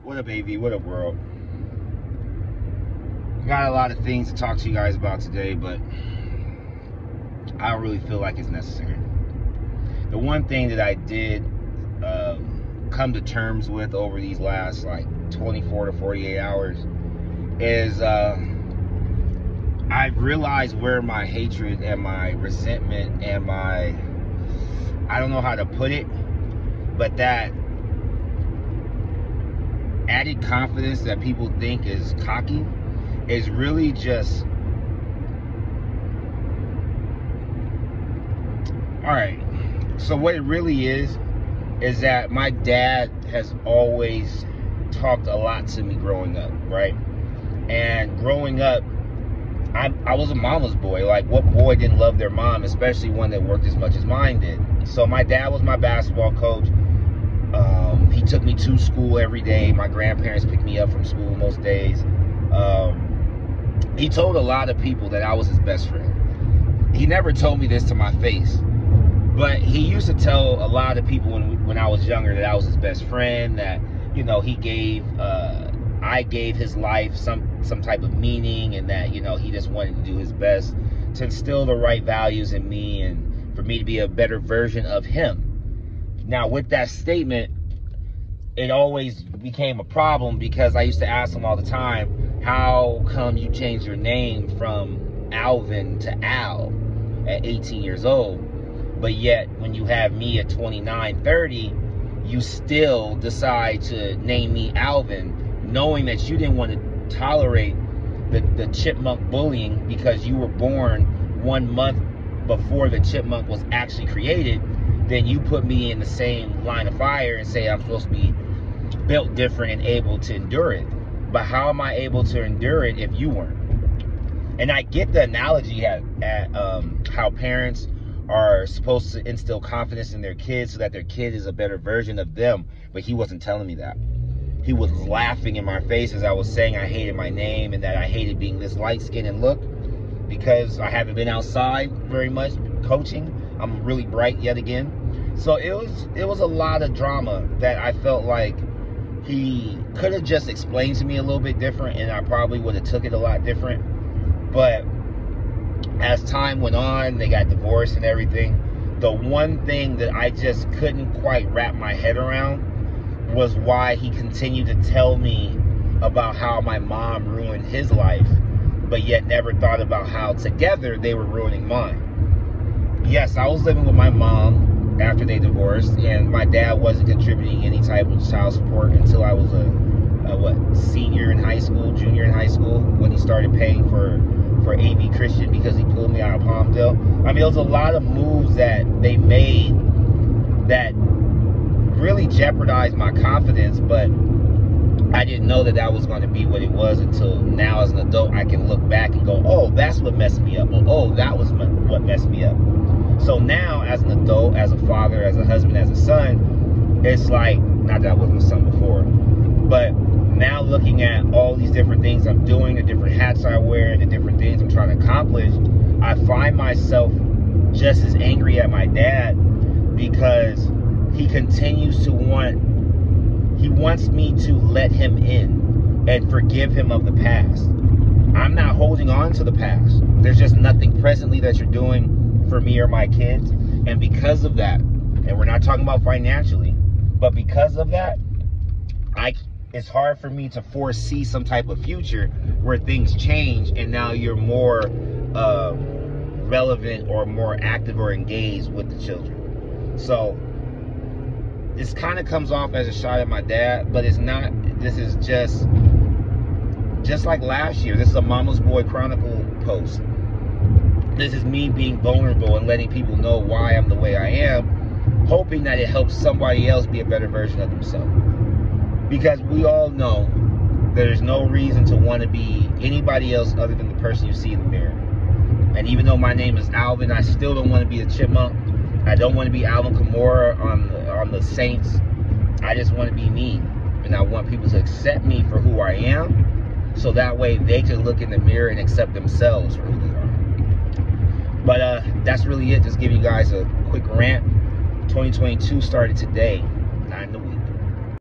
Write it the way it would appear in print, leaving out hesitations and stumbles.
What up, AV? What up, world? Got a lot of things to talk to you guys about today, but I don't really feel like it's necessary. The one thing that I did come to terms with over these last like 24 to 48 hours is I've realized where my hatred and my resentment and my, I don't know how to put it, but that added confidence that people think is cocky is really just, all right, so what it really is that my dad has always talked a lot to me growing up, right? And growing up, I was a mama's boy. Like, what boy didn't love their mom, especially one that worked as much as mine did? So my dad was my basketball coach. He took me to school every day. My grandparents picked me up from school most days. He told a lot of people that I was his best friend. He never told me this to my face, but he used to tell a lot of people when I was younger that I was his best friend, that, you know, he gave, I gave his life some type of meaning, and that, you know, he just wanted to do his best to instill the right values in me and for me to be a better version of him. Now, with that statement, it always became a problem because I used to ask him all the time, how come you changed your name from Alvin to Al at 18 years old? But yet, when you have me at 29, 30, you still decide to name me Alvin, knowing that you didn't want to tolerate the chipmunk bullying because you were born 1 month before the chipmunk was actually created. Then you put me in the same line of fire and say I'm supposed to be built different and able to endure it. But how am I able to endure it if you weren't? And I get the analogy at how parents are supposed to instill confidence in their kids so that their kid is a better version of them. But he wasn't telling me that. He was laughing in my face as I was saying I hated my name and that I hated being this light-skinned and look, because I haven't been outside very much coaching. I'm really bright yet again. So it was a lot of drama that I felt like he could have just explained to me a little bit different, and I probably would have took it a lot different. But as time went on, they got divorced and everything. The one thing that I just couldn't quite wrap my head around was why he continued to tell me about how my mom ruined his life, but yet never thought about how together they were ruining mine. Yes, I was living with my mom after they divorced, and my dad wasn't contributing any type of child support until I was a senior in high school, junior in high school, when he started paying for AV Christian because he pulled me out of Palmdale. I mean, there was a lot of moves that they made that really jeopardized my confidence, but I didn't know that that was going to be what it was until now as an adult. I can look back and go, oh, that's what messed me up. Oh, that was what messed me up. So now, as an adult, as a father, as a husband, as a son, it's like, not that I wasn't a son before, but now looking at all these different things I'm doing, the different hats I wear, the different things I'm trying to accomplish, I find myself just as angry at my dad because he continues to he wants me to let him in and forgive him of the past. I'm not holding on to the past. There's just nothing presently that you're doing for me or my kids. And because of that, and we're not talking about financially, but because of that, it's hard for me to foresee some type of future where things change and now you're more relevant or more active or engaged with the children. So this kind of comes off as a shot at my dad, but it's not. This is just like last year. This is a Mama's Boy Chronicle post. This is me being vulnerable and letting people know why I'm the way I am, hoping that it helps somebody else be a better version of themselves. Because we all know there's no reason to want to be anybody else other than the person you see in the mirror. And even though my name is Alvin, I still don't want to be a chipmunk. I don't want to be Alvin Kamara on the Saints. I just want to be me. And I want people to accept me for who I am, so that way they can look in the mirror and accept themselves for who they are. But that's really it. Just give you guys a quick rant. 2022 started today.